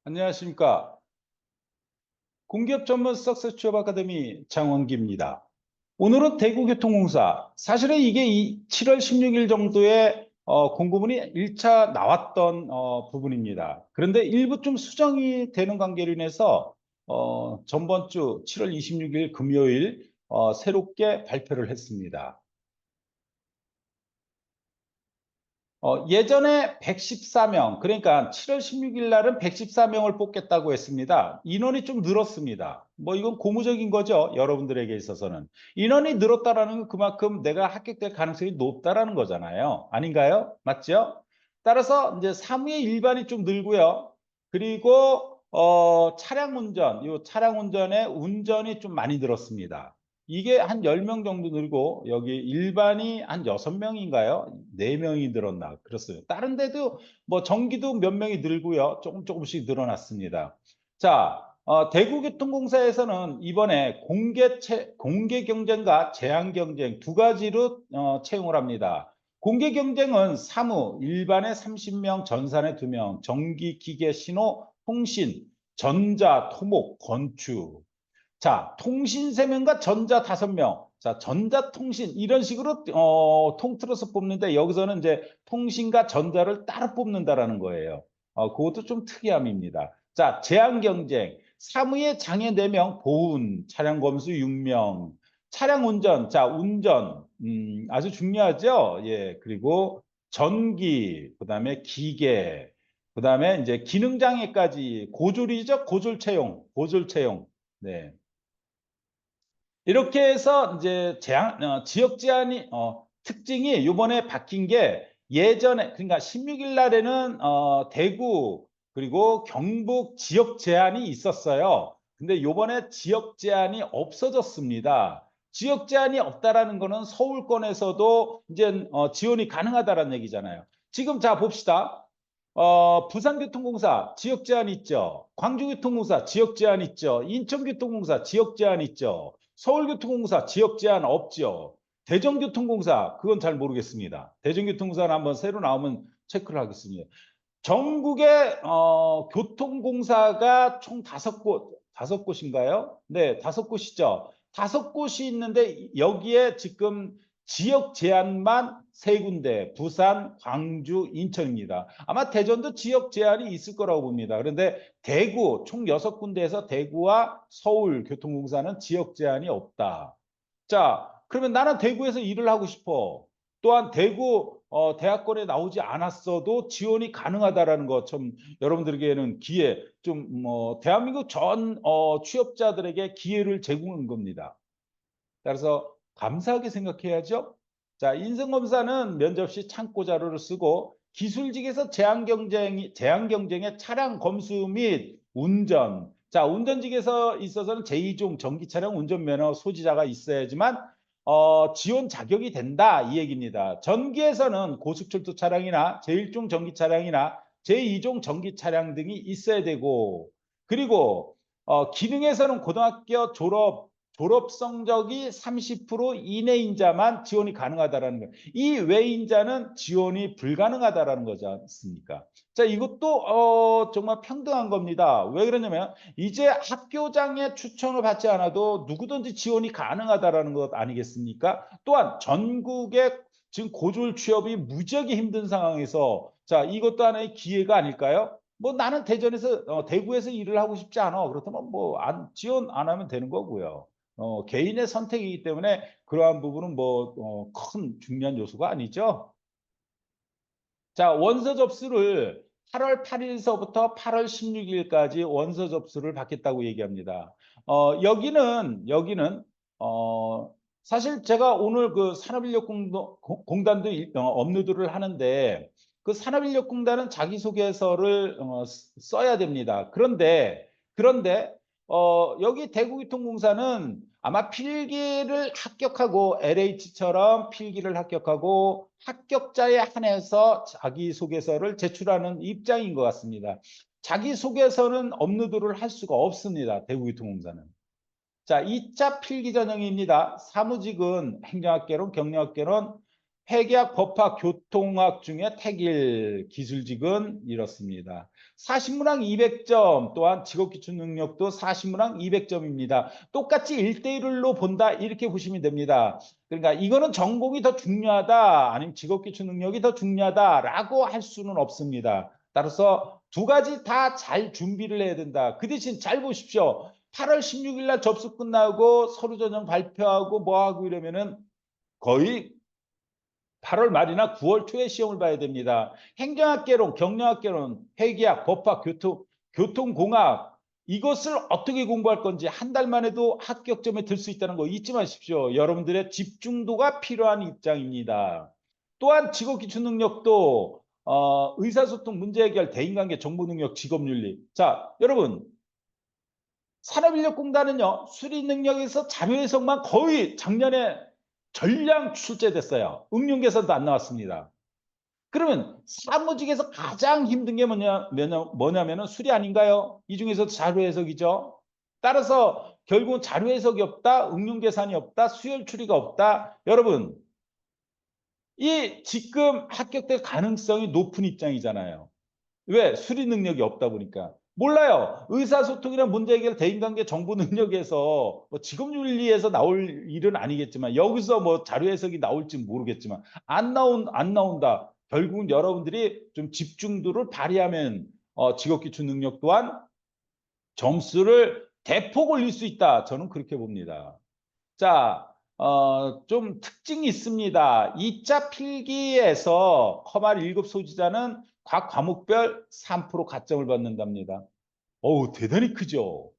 안녕하십니까. 공기업 전문 석세스 취업 아카데미 장원기입니다. 오늘은 대구교통공사. 사실은 이게 7월 16일 정도에 공고문이 1차 나왔던 부분입니다. 그런데 일부 좀 수정이 되는 관계로 인해서 전번 주 7월 26일 금요일 새롭게 발표를 했습니다. 예전에 114명, 그러니까 7월 16일 날은 114명을 뽑겠다고 했습니다. 인원이 좀 늘었습니다. 뭐 이건 고무적인 거죠. 여러분들에게 있어서는. 인원이 늘었다라는 건 그만큼 내가 합격될 가능성이 높다라는 거잖아요. 아닌가요? 맞죠? 따라서 이제 사무의 일반이 좀 늘고요. 그리고 차량 운전, 이 차량 운전의 운전이 좀 많이 늘었습니다. 이게 한 10명 정도 늘고 여기 일반이 한 6명인가요? 4명이 늘었나 그렇어요. 다른 데도 뭐 전기도 몇 명이 늘고요. 조금씩 늘어났습니다. 자, 대구교통공사에서는 이번에 공개 경쟁과 제한 경쟁 두 가지로 채용을 합니다. 공개 경쟁은 사무, 일반에 30명, 전산에 2명, 전기, 기계, 신호, 통신, 전자, 토목, 건축. 자, 통신 3명과 전자 5명. 자, 전자통신 이런 식으로 통틀어서 뽑는데 여기서는 이제 통신과 전자를 따로 뽑는다라는 거예요. 그것도 좀 특이함입니다. 자, 제한 경쟁. 사무의 장애 4명, 보훈, 차량 검수 6명, 차량 운전. 자, 운전. 아주 중요하죠? 예. 그리고 전기, 그다음에 기계, 그다음에 이제 기능 장애까지 고졸이죠? 고졸 채용. 고졸 채용. 네. 이렇게 해서 이제 지역 제한이 특징이 요번에 바뀐 게 예전에 그러니까 16일 날에는 대구 그리고 경북 지역 제한이 있었어요. 근데 요번에 지역 제한이 없어졌습니다. 지역 제한이 없다라는 거는 서울권에서도 이제 지원이 가능하다라는 얘기잖아요. 지금 자 봅시다. 부산교통공사 지역 제한 있죠. 광주교통공사 지역 제한 있죠. 인천교통공사 지역 제한 있죠. 서울교통공사 지역 제한 없죠. 대전교통공사 그건 잘 모르겠습니다. 대전교통공사는 한번 새로 나오면 체크를 하겠습니다. 전국의 교통공사가 총 5곳, 5곳인가요? 네, 5곳이죠. 5곳이 있는데 여기에 지금 지역 제한만 3군데, 부산, 광주, 인천입니다. 아마 대전도 지역 제한이 있을 거라고 봅니다. 그런데 대구 총 6군데에서 대구와 서울 교통공사는 지역 제한이 없다. 자, 그러면 나는 대구에서 일을 하고 싶어. 또한 대구 대학원에 나오지 않았어도 지원이 가능하다라는 것 좀 여러분들에게는 기회 좀 대한민국 전 취업자들에게 기회를 제공한 겁니다. 따라서 감사하게 생각해야죠. 자, 인성검사는 면접 시 참고 자료를 쓰고 기술직에서 제한 경쟁의 차량 검수 및 운전. 자, 운전직에서 있어서는 제2종 전기 차량 운전면허 소지자가 있어야지만 지원 자격이 된다 이 얘기입니다. 전기에서는 고속철도 차량이나 제1종 전기 차량이나 제2종 전기 차량 등이 있어야 되고 그리고 기능에서는 고등학교 졸업 성적이 30% 이내인 자만 지원이 가능하다라는 거예요. 이 외인 자는 지원이 불가능하다라는 거지 않습니까? 자, 이것도 정말 평등한 겁니다. 왜 그러냐면 이제 학교장의 추천을 받지 않아도 누구든지 지원이 가능하다라는 것 아니겠습니까? 또한 전국의 지금 고졸 취업이 무지하게 힘든 상황에서 자, 이것도 하나의 기회가 아닐까요? 뭐 나는 대구에서 일을 하고 싶지 않아. 그렇다면 뭐 지원 안 하면 되는 거고요. 개인의 선택이기 때문에 그러한 부분은 뭐 큰 중요한 요소가 아니죠. 자, 원서 접수를 8월 8일서부터 8월 16일까지 원서 접수를 받겠다고 얘기합니다. 여기는 어, 사실 제가 오늘 그 산업인력공단도 업로드를 하는데 그 산업인력공단은 자기소개서를 써야 됩니다. 그런데 여기 대구교통공사는 아마 필기를 합격하고 LH처럼 필기를 합격하고 합격자에 한해서 자기소개서를 제출하는 입장인 것 같습니다. 자기소개서는 업로드를 할 수가 없습니다. 대구교통공사는. 자, 2차 필기 전형입니다. 사무직은 행정학개론, 경영학개론, 회계학, 법학, 교통학 중에 택일, 기술직은 이렇습니다. 사신문항 200점, 또한 직업기초 능력도 사신문항 200점입니다. 똑같이 1대1로 본다 이렇게 보시면 됩니다. 그러니까 이거는 전공이 더 중요하다 아니면 직업기초 능력이 더 중요하다라고 할 수는 없습니다. 따라서 두 가지 다 잘 준비를 해야 된다. 그 대신 잘 보십시오. 8월 16일 날 접수 끝나고 서류 전형 발표하고 뭐하고 이러면은 거의 8월 말이나 9월 초에 시험을 봐야 됩니다. 행정학개론, 경영학개론, 회계학, 법학, 교통공학 이것을 어떻게 공부할 건지 한 달만 해도 합격점에 들 수 있다는 거 잊지 마십시오. 여러분들의 집중도가 필요한 입장입니다. 또한 직업기초 능력도 의사소통, 문제해결, 대인관계, 정보능력, 직업윤리. 자, 여러분 산업인력공단은요. 수리능력에서 자료해석만 거의 작년에 전량 출제됐어요. 응용계산도 안 나왔습니다. 그러면 사무직에서 가장 힘든 게 뭐냐면은 수리 아닌가요? 이 중에서도 자료해석이죠. 따라서 결국은 자료해석이 없다, 응용계산이 없다, 수열 추리가 없다. 여러분, 이 지금 합격될 가능성이 높은 입장이잖아요. 왜? 수리 능력이 없다 보니까. 몰라요. 의사소통이나 문제 해결, 대인관계, 정보 능력에서 뭐 직업윤리에서 나올 일은 아니겠지만 여기서 뭐 자료 해석이 나올지 모르겠지만 안 나온다. 결국은 여러분들이 좀 집중도를 발휘하면 직업기초 능력 또한 점수를 대폭 올릴 수 있다. 저는 그렇게 봅니다. 자, 좀 특징이 있습니다. 2차 필기에서 커말 1급 소지자는 각 과목별 3% 가점을 받는답니다. 어우, 대단히 크죠.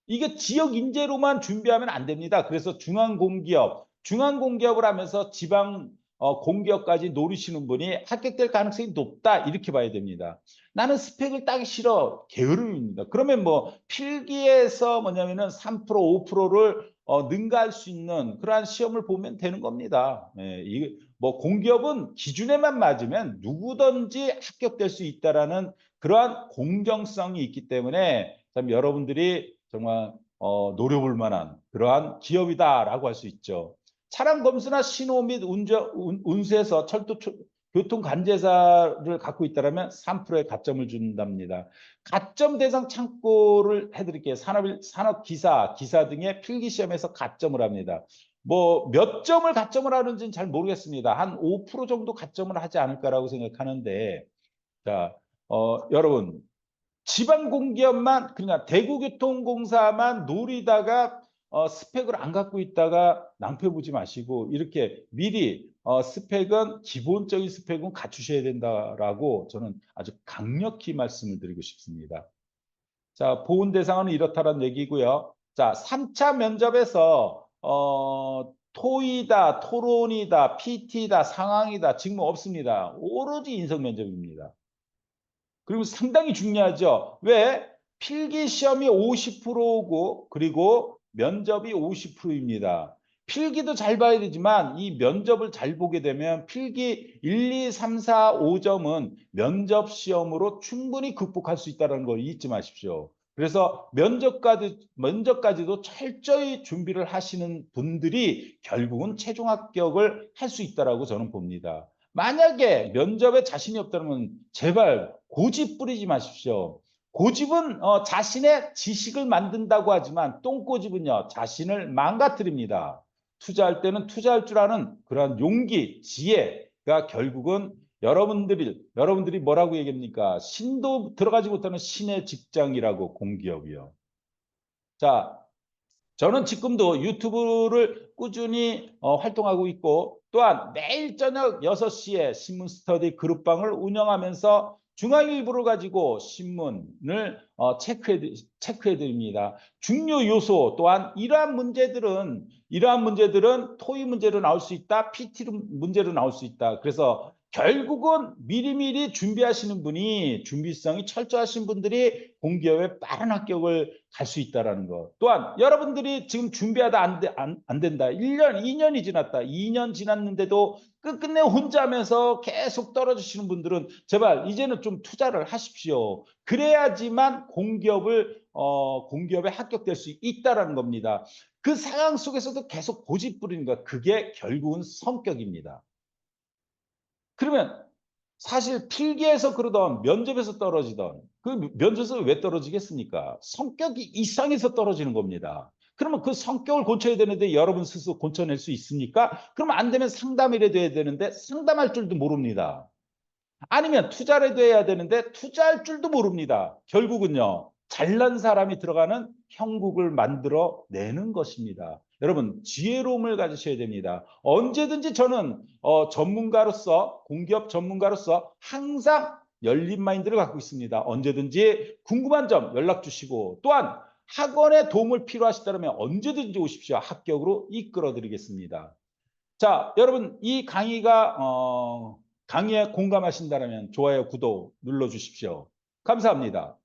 이게 지역 인재로만 준비하면 안 됩니다. 그래서 중앙공기업을 하면서 지방 공기업까지 노리시는 분이 합격될 가능성이 높다 이렇게 봐야 됩니다. 나는 스펙을 따기 싫어 게으름입니다. 그러면 뭐 필기에서 뭐냐면은 3% 5%를 능가할 수 있는 그러한 시험을 보면 되는 겁니다. 예, 뭐 공기업은 기준에만 맞으면 누구든지 합격될 수 있다라는 그러한 공정성이 있기 때문에 참 여러분들이 정말 노려볼 만한 그러한 기업이다라고 할 수 있죠. 차량 검수나 신호 및 운수에서 교통 관제사를 갖고 있다면 3%의 가점을 준답니다. 가점 대상 참고를 해드릴게요. 산업기사, 기사 등의 필기시험에서 가점을 합니다. 뭐 몇 점을 가점을 하는지는 잘 모르겠습니다. 한 5% 정도 가점을 하지 않을까라고 생각하는데 자, 여러분 지방공기업만 그러니까 대구교통공사만 노리다가 스펙을 안 갖고 있다가 낭패 보지 마시고 이렇게 미리 스펙은 기본적인 스펙은 갖추셔야 된다라고 저는 아주 강력히 말씀을 드리고 싶습니다. 자, 보훈 대상은 이렇다는 얘기고요. 자, 3차 면접에서 토의다, 토론이다, PT다, 상황이다, 직무 없습니다. 오로지 인성 면접입니다. 그리고 상당히 중요하죠. 왜? 필기 시험이 50%고 그리고 면접이 50%입니다. 필기도 잘 봐야 되지만 이 면접을 잘 보게 되면 필기 1, 2, 3, 4, 5점은 면접 시험으로 충분히 극복할 수 있다는 걸 잊지 마십시오. 그래서 면접까지도 철저히 준비를 하시는 분들이 결국은 최종 합격을 할 수 있다고 저는 봅니다. 만약에 면접에 자신이 없다면 제발 고집 부리지 마십시오. 고집은 자신의 지식을 만든다고 하지만 똥고집은요 자신을 망가뜨립니다. 투자할 때는 투자할 줄 아는 그러한 용기, 지혜가 결국은 여러분들이 뭐라고 얘기합니까? 신도 들어가지 못하는 신의 직장이라고 공기업이요. 자, 저는 지금도 유튜브를 꾸준히 활동하고 있고 또한 매일 저녁 6시에 신문 스터디 그룹방을 운영하면서 중앙일보를 가지고 신문을 체크해 드립니다. 중요 요소 또한 이러한 문제들은 토의 문제로 나올 수 있다. PT 문제로 나올 수 있다. 그래서 결국은 미리미리 준비하시는 분이 준비성이 철저하신 분들이 공기업에 빠른 합격을 갈 수 있다는 것. 또한 여러분들이 지금 준비하다 안 된다. 1년, 2년이 지났다. 2년 지났는데도 끝끝내 혼자 하면서 계속 떨어지시는 분들은 제발 이제는 좀 투자를 하십시오. 그래야지만 공기업에 합격될 수 있다는 겁니다. 그 상황 속에서도 계속 고집 부리는 것. 그게 결국은 성격입니다. 그러면 사실 필기에서 그러던 면접에서 떨어지던 그 면접에서 왜 떨어지겠습니까? 성격이 이상해서 떨어지는 겁니다. 그러면 그 성격을 고쳐야 되는데 여러분 스스로 고쳐낼 수 있습니까? 그러면 안 되면 상담이라도 해야 되는데 상담할 줄도 모릅니다. 아니면 투자라도 해야 되는데 투자할 줄도 모릅니다. 결국은요. 잘난 사람이 들어가는 형국을 만들어 내는 것입니다. 여러분 지혜로움을 가지셔야 됩니다. 언제든지 저는 전문가로서 공기업 전문가로서 항상 열린 마인드를 갖고 있습니다. 언제든지 궁금한 점 연락 주시고 또한 학원에 도움을 필요하시다면 언제든지 오십시오. 합격으로 이끌어 드리겠습니다. 자, 여러분 이 강의에 공감하신다면 좋아요, 구독 눌러 주십시오. 감사합니다.